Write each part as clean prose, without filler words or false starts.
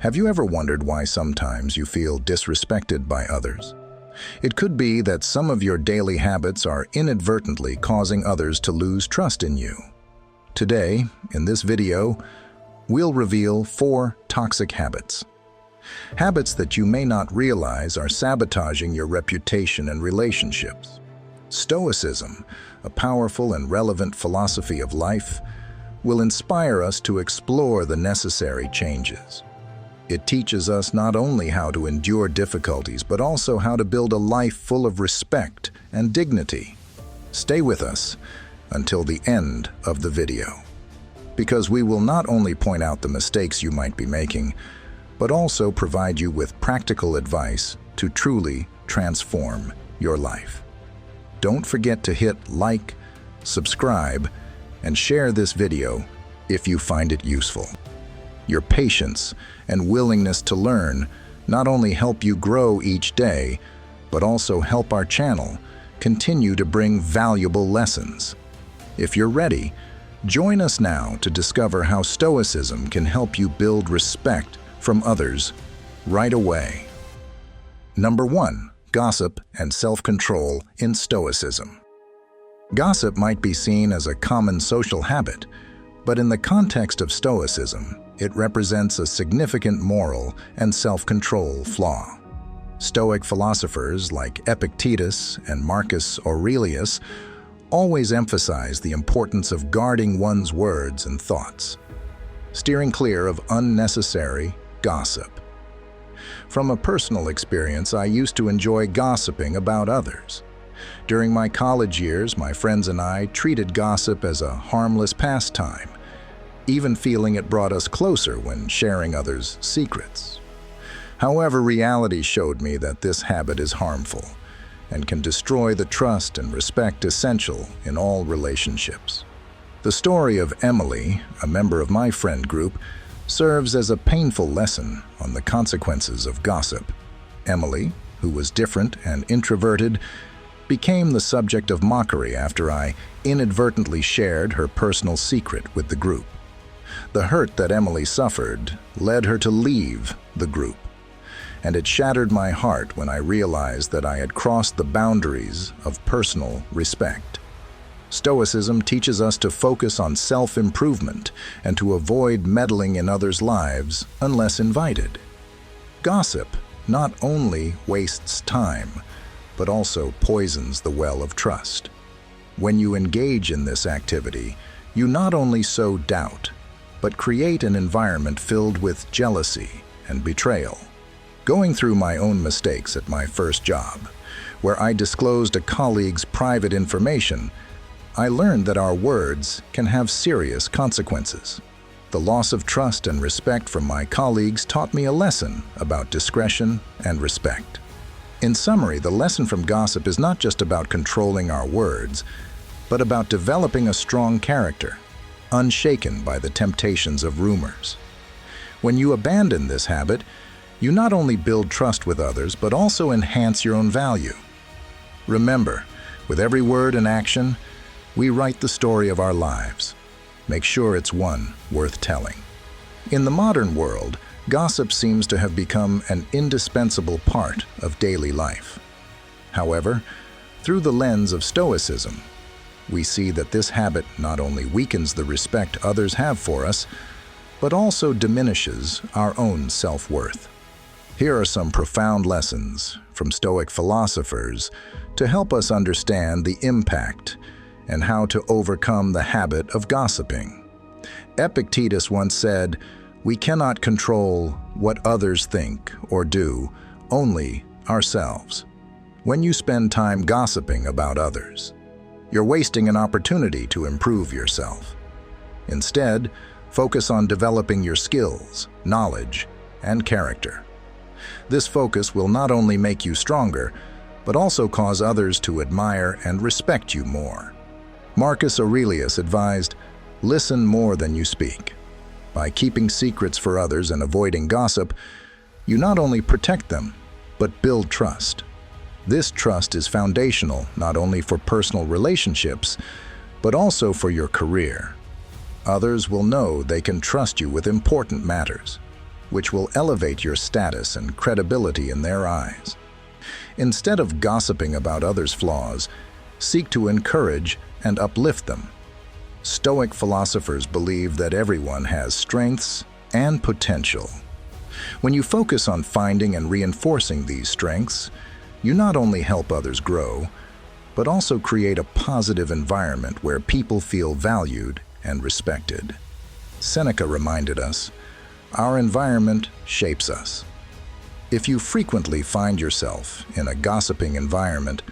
Have you ever wondered why sometimes you feel disrespected by others? It could be that some of your daily habits are inadvertently causing others to lose trust in you. Today, in this video, we'll reveal 4 toxic habits. Habits that you may not realize are sabotaging your reputation and relationships. Stoicism, a powerful and relevant philosophy of life, will inspire us to explore the necessary changes. It teaches us not only how to endure difficulties, but also how to build a life full of respect and dignity. Stay with us until the end of the video, because we will not only point out the mistakes you might be making, but also provide you with practical advice to truly transform your life. Don't forget to hit like, subscribe, and share this video if you find it useful. Your patience and willingness to learn not only help you grow each day, but also help our channel continue to bring valuable lessons. If you're ready, join us now to discover how Stoicism can help you build respect from others right away. Number 1. Gossip and self-control in Stoicism. Gossip might be seen as a common social habit, but in the context of Stoicism, it represents a significant moral and self-control flaw. Stoic philosophers like Epictetus and Marcus Aurelius always emphasize the importance of guarding one's words and thoughts, steering clear of unnecessary gossip. From a personal experience, I used to enjoy gossiping about others. During my college years, my friends and I treated gossip as a harmless pastime, even feeling it brought us closer when sharing others' secrets. However, reality showed me that this habit is harmful and can destroy the trust and respect essential in all relationships. The story of Emily, a member of my friend group, serves as a painful lesson on the consequences of gossip. Emily, who was different and introverted, became the subject of mockery after I inadvertently shared her personal secret with the group. The hurt that Emily suffered led her to leave the group, and it shattered my heart when I realized that I had crossed the boundaries of personal respect. Stoicism teaches us to focus on self-improvement and to avoid meddling in others' lives unless invited. Gossip not only wastes time, but also poisons the well of trust. When you engage in this activity, you not only sow doubt, but create an environment filled with jealousy and betrayal. Going through my own mistakes at my first job, where I disclosed a colleague's private information, I learned that our words can have serious consequences. The loss of trust and respect from my colleagues taught me a lesson about discretion and respect. In summary, the lesson from gossip is not just about controlling our words, but about developing a strong character, unshaken by the temptations of rumors. When you abandon this habit, you not only build trust with others, but also enhance your own value. Remember, with every word and action, we write the story of our lives. Make sure it's one worth telling. In the modern world, gossip seems to have become an indispensable part of daily life. However, through the lens of Stoicism, we see that this habit not only weakens the respect others have for us, but also diminishes our own self-worth. Here are some profound lessons from Stoic philosophers to help us understand the impact and how to overcome the habit of gossiping. Epictetus once said, "We cannot control what others think or do, only ourselves." When you spend time gossiping about others, you're wasting an opportunity to improve yourself. Instead, focus on developing your skills, knowledge, and character. This focus will not only make you stronger, but also cause others to admire and respect you more. Marcus Aurelius advised, "Listen more than you speak." By keeping secrets for others and avoiding gossip, you not only protect them, but build trust. This trust is foundational not only for personal relationships, but also for your career. Others will know they can trust you with important matters. which will elevate your status and credibility in their eyes. Instead of gossiping about others' flaws, seek to encourage and uplift them. Stoic philosophers believe that everyone has strengths and potential. When you focus on finding and reinforcing these strengths, you not only help others grow, but also create a positive environment where people feel valued and respected. Seneca reminded us, our environment shapes us. If you frequently find yourself in a gossiping environment,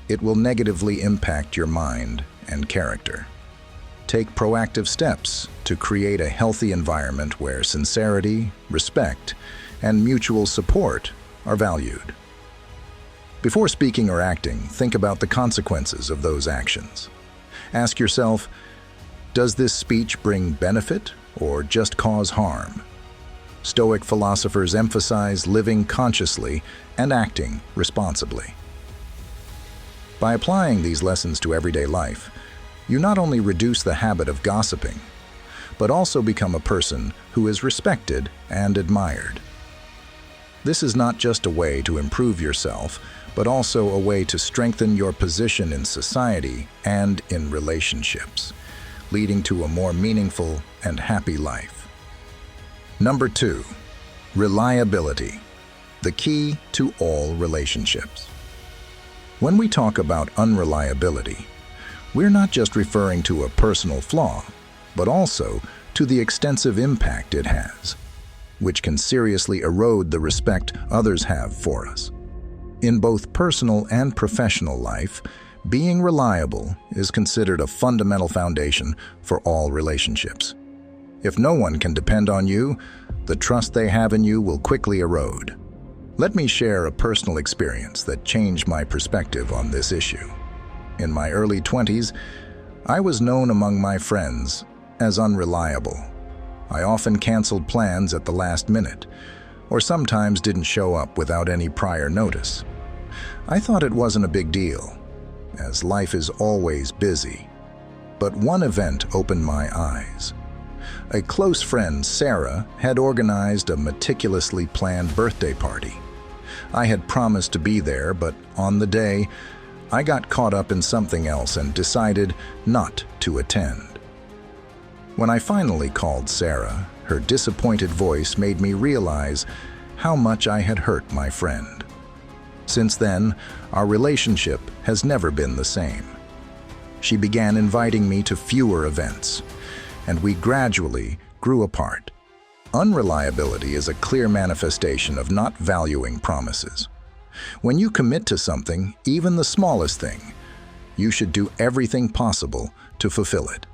it will negatively impact your mind and character. Take proactive steps to create a healthy environment where sincerity, respect, and mutual support are valued. Before speaking or acting, think about the consequences of those actions. Ask yourself, does this speech bring benefit or just cause harm? Stoic philosophers emphasize living consciously and acting responsibly. By applying these lessons to everyday life, you not only reduce the habit of gossiping, but also become a person who is respected and admired. This is not just a way to improve yourself, but also a way to strengthen your position in society and in relationships, leading to a more meaningful and happy life. Number 2, reliability, the key to all relationships. When we talk about unreliability, we're not just referring to a personal flaw, but also to the extensive impact it has, which can seriously erode the respect others have for us. In both personal and professional life, being reliable is considered a fundamental foundation for all relationships. If no one can depend on you, the trust they have in you will quickly erode. Let me share a personal experience that changed my perspective on this issue. In my early 20s, I was known among my friends as unreliable. I often canceled plans at the last minute, or sometimes didn't show up without any prior notice. I thought it wasn't a big deal, as life is always busy. But one event opened my eyes. A close friend, Sarah, had organized a meticulously planned birthday party. I had promised to be there, but on the day, I got caught up in something else and decided not to attend. When I finally called Sarah, her disappointed voice made me realize how much I had hurt my friend. Since then, our relationship has never been the same. She began inviting me to fewer events, and we gradually grew apart. Unreliability is a clear manifestation of not valuing promises. When you commit to something, even the smallest thing, you should do everything possible to fulfill it.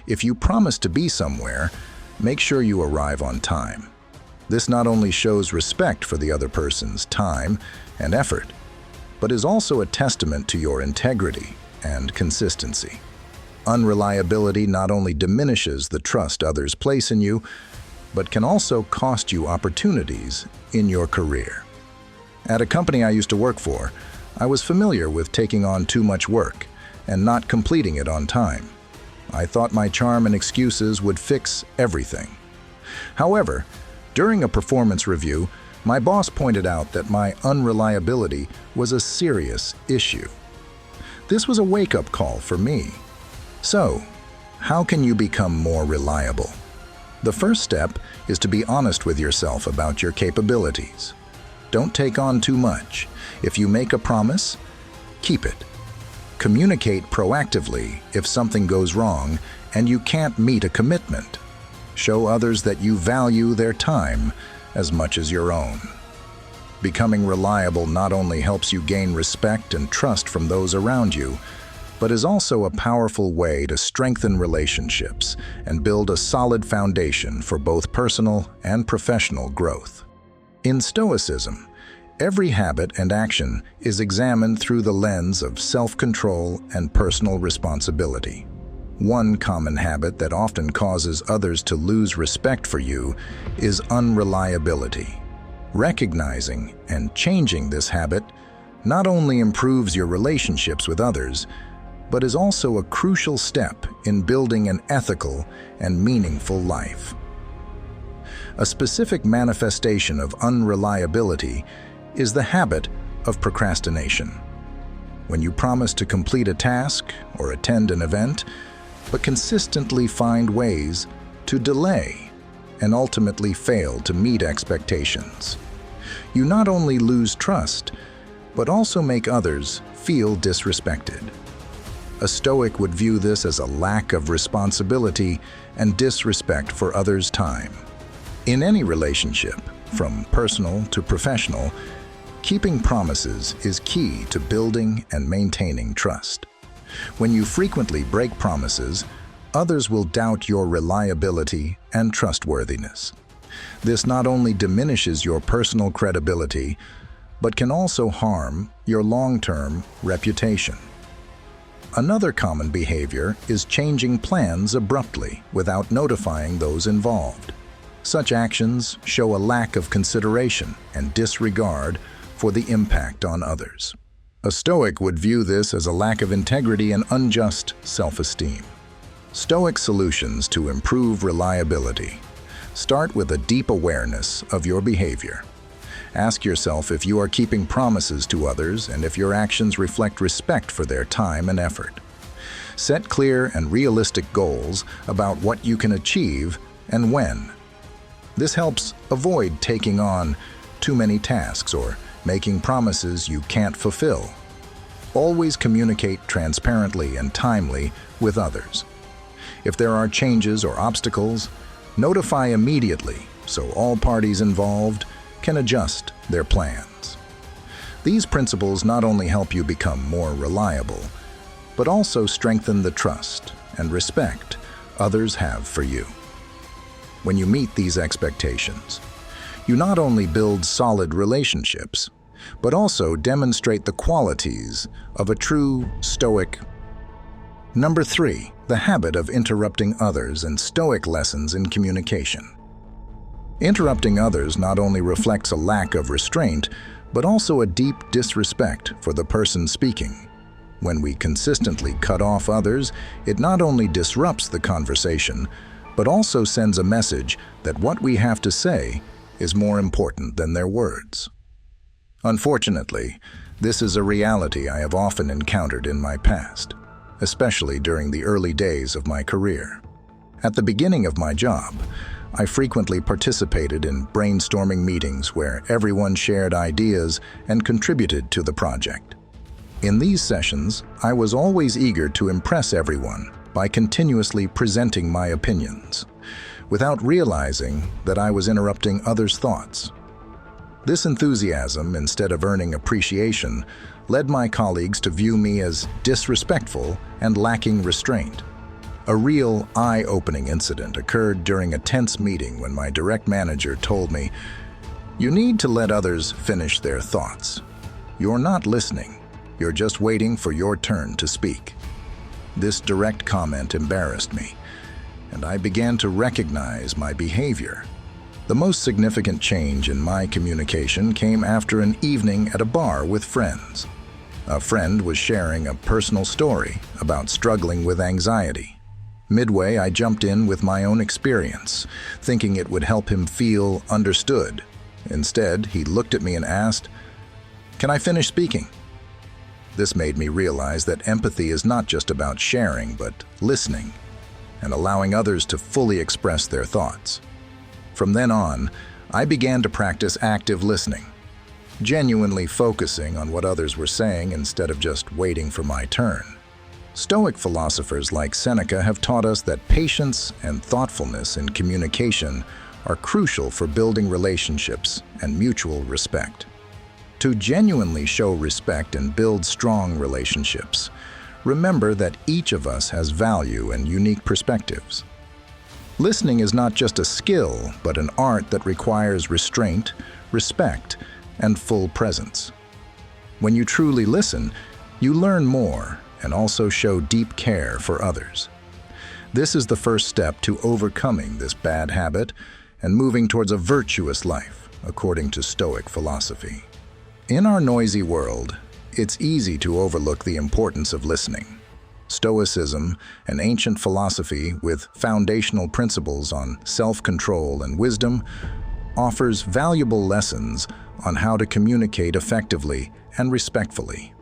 If you promise to be somewhere, make sure you arrive on time. This not only shows respect for the other person's time and effort, but is also a testament to your integrity and consistency. Unreliability not only diminishes the trust others place in you, but can also cost you opportunities in your career. At a company I used to work for, I was familiar with taking on too much work and not completing it on time. I thought my charm and excuses would fix everything. However, during a performance review, my boss pointed out that my unreliability was a serious issue. This was a wake-up call for me. So, how can you become more reliable? The first step is to be honest with yourself about your capabilities. Don't take on too much. If you make a promise, keep it. Communicate proactively if something goes wrong and you can't meet a commitment. Show others that you value their time as much as your own. Becoming reliable not only helps you gain respect and trust from those around you, but is also a powerful way to strengthen relationships and build a solid foundation for both personal and professional growth. In Stoicism, every habit and action is examined through the lens of self-control and personal responsibility. One common habit that often causes others to lose respect for you is unreliability. Recognizing and changing this habit not only improves your relationships with others, but is also a crucial step in building an ethical and meaningful life. A specific manifestation of unreliability is the habit of procrastination. When you promise to complete a task or attend an event, but consistently find ways to delay and ultimately fail to meet expectations, you not only lose trust, but also make others feel disrespected. A Stoic would view this as a lack of responsibility and disrespect for others' time. In any relationship, from personal to professional, keeping promises is key to building and maintaining trust. When you frequently break promises, others will doubt your reliability and trustworthiness. This not only diminishes your personal credibility, but can also harm your long-term reputation. Another common behavior is changing plans abruptly without notifying those involved. Such actions show a lack of consideration and disregard for the impact on others. A Stoic would view this as a lack of integrity and unjust self-esteem. Stoic solutions to improve reliability start with a deep awareness of your behavior. Ask yourself if you are keeping promises to others and if your actions reflect respect for their time and effort. Set clear and realistic goals about what you can achieve and when. This helps avoid taking on too many tasks or making promises you can't fulfill. Always communicate transparently and timely with others. If there are changes or obstacles, notify immediately so all parties involved can adjust their plans. These principles not only help you become more reliable, but also strengthen the trust and respect others have for you. When you meet these expectations, you not only build solid relationships, but also demonstrate the qualities of a true Stoic. Number 3, the habit of interrupting others and Stoic lessons in communication. Interrupting others not only reflects a lack of restraint, but also a deep disrespect for the person speaking. When we consistently cut off others, it not only disrupts the conversation, but also sends a message that what we have to say is more important than their words. Unfortunately, this is a reality I have often encountered in my past, especially during the early days of my career. At the beginning of my job, I frequently participated in brainstorming meetings where everyone shared ideas and contributed to the project. In these sessions, I was always eager to impress everyone by continuously presenting my opinions, without realizing that I was interrupting others' thoughts. This enthusiasm, instead of earning appreciation, led my colleagues to view me as disrespectful and lacking restraint. A real eye-opening incident occurred during a tense meeting when my direct manager told me, "You need to let others finish their thoughts. You're not listening. You're just waiting for your turn to speak." This direct comment embarrassed me, and I began to recognize my behavior. The most significant change in my communication came after an evening at a bar with friends. A friend was sharing a personal story about struggling with anxiety. Midway, I jumped in with my own experience, thinking it would help him feel understood. Instead, he looked at me and asked, "Can I finish speaking?" This made me realize that empathy is not just about sharing, but listening and allowing others to fully express their thoughts. From then on, I began to practice active listening, genuinely focusing on what others were saying instead of just waiting for my turn. Stoic philosophers like Seneca have taught us that patience and thoughtfulness in communication are crucial for building relationships and mutual respect. To genuinely show respect and build strong relationships, remember that each of us has value and unique perspectives. Listening is not just a skill, but an art that requires restraint, respect, and full presence. When you truly listen, you learn more and also show deep care for others. This is the first step to overcoming this bad habit and moving towards a virtuous life, according to Stoic philosophy. In our noisy world, it's easy to overlook the importance of listening. Stoicism, an ancient philosophy with foundational principles on self-control and wisdom, offers valuable lessons on how to communicate effectively and respectfully.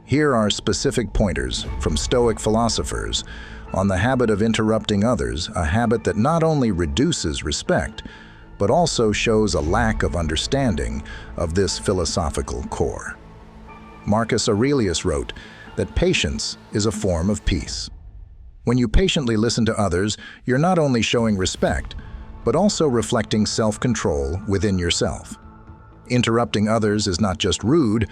Here are specific pointers from Stoic philosophers on the habit of interrupting others, a habit that not only reduces respect, but also shows a lack of understanding of this philosophical core. Marcus Aurelius wrote that patience is a form of peace. When you patiently listen to others, you're not only showing respect, but also reflecting self-control within yourself. Interrupting others is not just rude,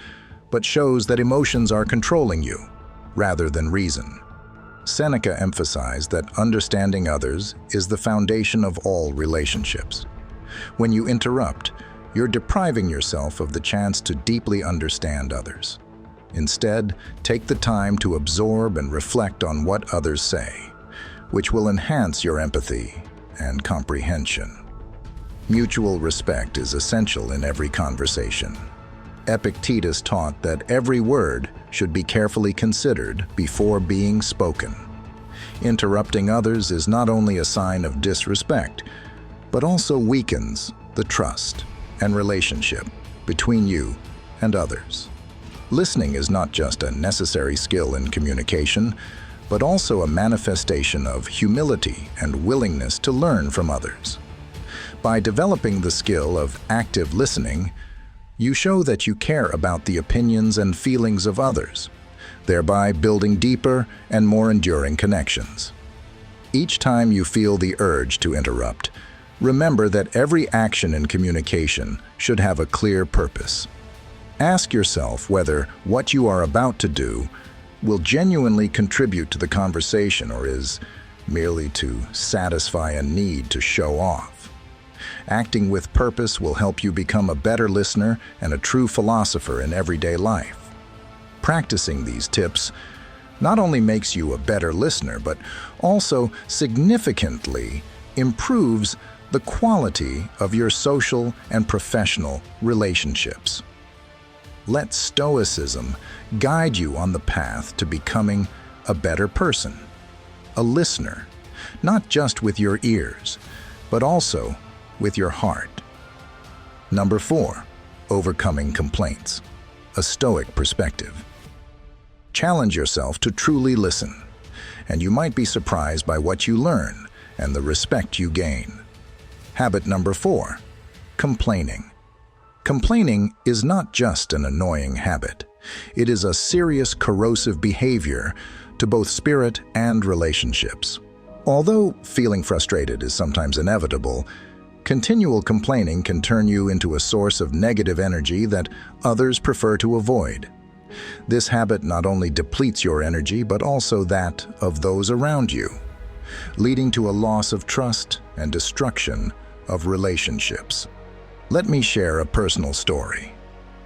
but shows that emotions are controlling you, rather than reason. Seneca emphasized that understanding others is the foundation of all relationships. When you interrupt, you're depriving yourself of the chance to deeply understand others. Instead, take the time to absorb and reflect on what others say, which will enhance your empathy and comprehension. Mutual respect is essential in every conversation. Epictetus taught that every word should be carefully considered before being spoken. Interrupting others is not only a sign of disrespect, but also weakens the trust and relationship between you and others. Listening is not just a necessary skill in communication, but also a manifestation of humility and willingness to learn from others. By developing the skill of active listening, you show that you care about the opinions and feelings of others, thereby building deeper and more enduring connections. Each time you feel the urge to interrupt, remember that every action in communication should have a clear purpose. Ask yourself whether what you are about to do will genuinely contribute to the conversation or is merely to satisfy a need to show off. Acting with purpose will help you become a better listener and a true philosopher in everyday life. Practicing these tips not only makes you a better listener, but also significantly improves the quality of your social and professional relationships. Let Stoicism guide you on the path to becoming a better person, a listener, not just with your ears, but also with your heart. Number 4, overcoming complaints, a Stoic perspective. Challenge yourself to truly listen, and you might be surprised by what you learn and the respect you gain. Habit number 4, complaining. Complaining is not just an annoying habit. It is a serious corrosive behavior to both spirit and relationships. Although feeling frustrated is sometimes inevitable, continual complaining can turn you into a source of negative energy that others prefer to avoid. This habit not only depletes your energy, but also that of those around you, leading to a loss of trust and destruction of relationships. Let me share a personal story.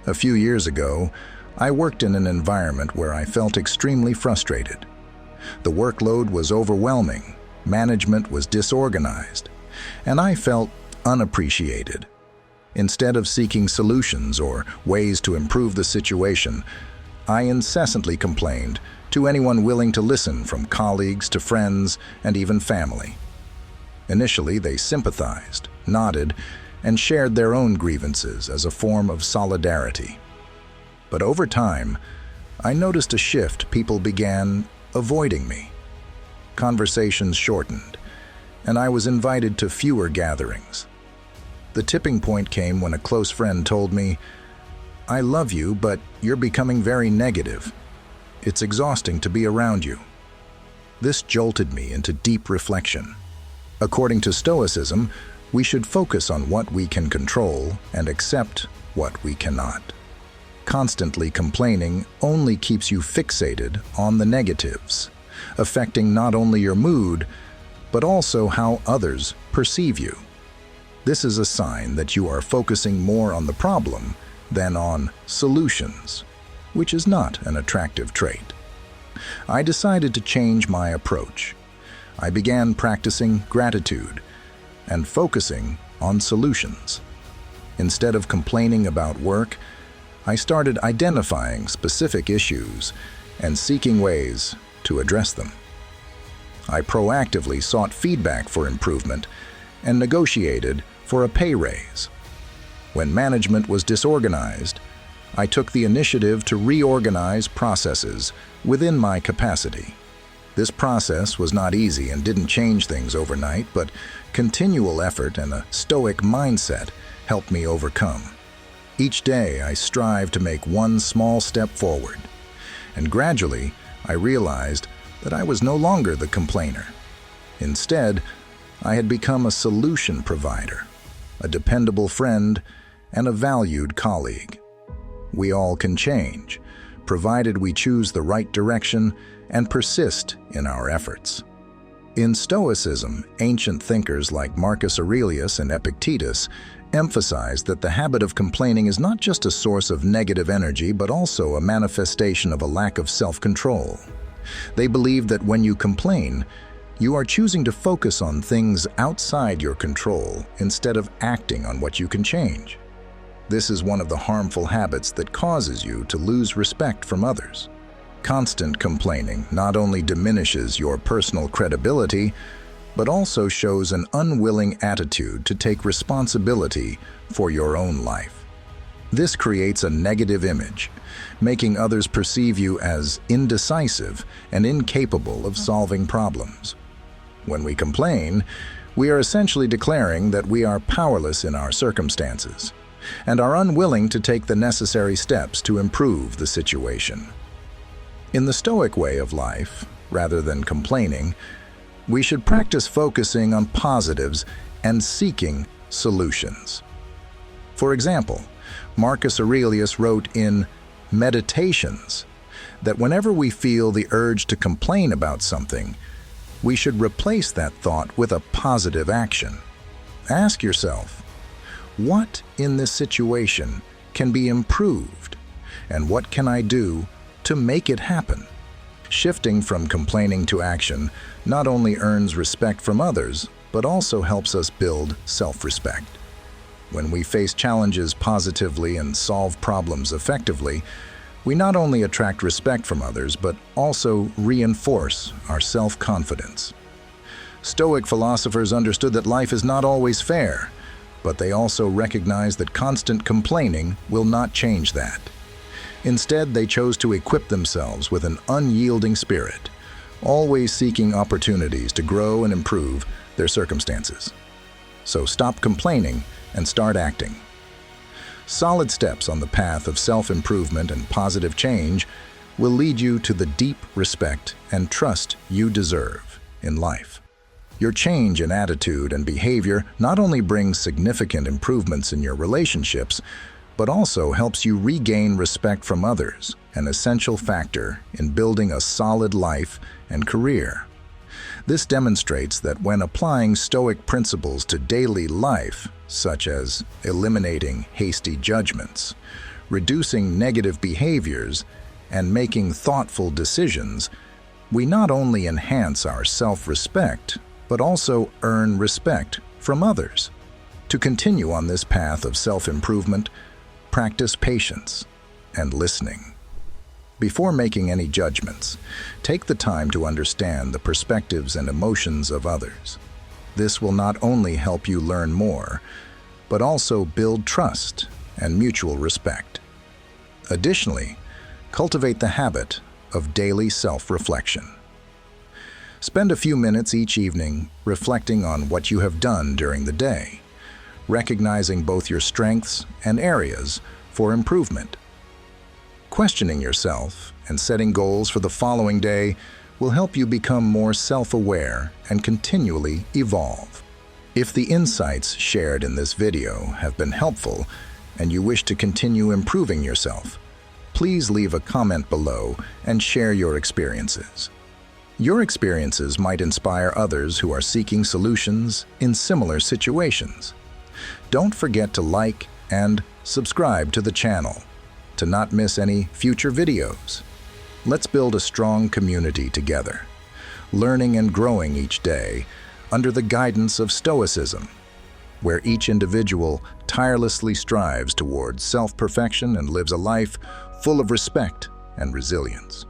A few years ago, I worked in an environment where I felt extremely frustrated. The workload was overwhelming, management was disorganized, and I felt unappreciated. Instead of seeking solutions or ways to improve the situation, I incessantly complained to anyone willing to listen, from colleagues to friends and even family. Initially, they sympathized, nodded, and shared their own grievances as a form of solidarity. But over time, I noticed a shift. People began avoiding me. Conversations shortened, and I was invited to fewer gatherings. The tipping point came when a close friend told me, "I love you, but you're becoming very negative. It's exhausting to be around you." This jolted me into deep reflection. According to Stoicism, we should focus on what we can control and accept what we cannot. Constantly complaining only keeps you fixated on the negatives, affecting not only your mood, but also how others perceive you. This is a sign that you are focusing more on the problem than on solutions, which is not an attractive trait. I decided to change my approach. I began practicing gratitude and focusing on solutions. Instead of complaining about work, I started identifying specific issues and seeking ways to to address them. I proactively sought feedback for improvement and negotiated for a pay raise. When management was disorganized, I took the initiative to reorganize processes within my capacity. This process was not easy and didn't change things overnight, but continual effort and a Stoic mindset helped me overcome. Each day I strived to make one small step forward, and gradually I realized that I was no longer the complainer. Instead, I had become a solution provider, a dependable friend, and a valued colleague. We all can change, provided we choose the right direction and persist in our efforts. In Stoicism, ancient thinkers like Marcus Aurelius and Epictetus emphasized that the habit of complaining is not just a source of negative energy, but also a manifestation of a lack of self-control. They believed that when you complain, you are choosing to focus on things outside your control instead of acting on what you can change. This is one of the harmful habits that causes you to lose respect from others. Constant complaining not only diminishes your personal credibility, but also shows an unwilling attitude to take responsibility for your own life. This creates a negative image, making others perceive you as indecisive and incapable of solving problems. When we complain, we are essentially declaring that we are powerless in our circumstances and are unwilling to take the necessary steps to improve the situation. In the Stoic way of life, rather than complaining, we should practice focusing on positives and seeking solutions. For example, Marcus Aurelius wrote in Meditations that whenever we feel the urge to complain about something, we should replace that thought with a positive action. Ask yourself, what in this situation can be improved, and what can I do to make it happen? Shifting from complaining to action not only earns respect from others, but also helps us build self-respect. When we face challenges positively and solve problems effectively, we not only attract respect from others, but also reinforce our self-confidence. Stoic philosophers understood that life is not always fair, but they also recognized that constant complaining will not change that. Instead, they chose to equip themselves with an unyielding spirit, always seeking opportunities to grow and improve their circumstances. So stop complaining and start acting. Solid steps on the path of self-improvement and positive change will lead you to the deep respect and trust you deserve in life. Your change in attitude and behavior not only brings significant improvements in your relationships, but also helps you regain respect from others, an essential factor in building a solid life and career. This demonstrates that when applying Stoic principles to daily life, such as eliminating hasty judgments, reducing negative behaviors, and making thoughtful decisions, we not only enhance our self-respect, but also earn respect from others. To continue on this path of self-improvement, practice patience and listening. Before making any judgments, take the time to understand the perspectives and emotions of others. This will not only help you learn more, but also build trust and mutual respect. Additionally, cultivate the habit of daily self-reflection. Spend a few minutes each evening reflecting on what you have done during the day, recognizing both your strengths and areas for improvement. Questioning yourself and setting goals for the following day will help you become more self-aware and continually evolve. If the insights shared in this video have been helpful and you wish to continue improving yourself, please leave a comment below and share your experiences. Your experiences might inspire others who are seeking solutions in similar situations. Don't forget to like and subscribe to the channel to not miss any future videos. Let's build a strong community together, learning and growing each day under the guidance of Stoicism, where each individual tirelessly strives towards self-perfection and lives a life full of respect and resilience.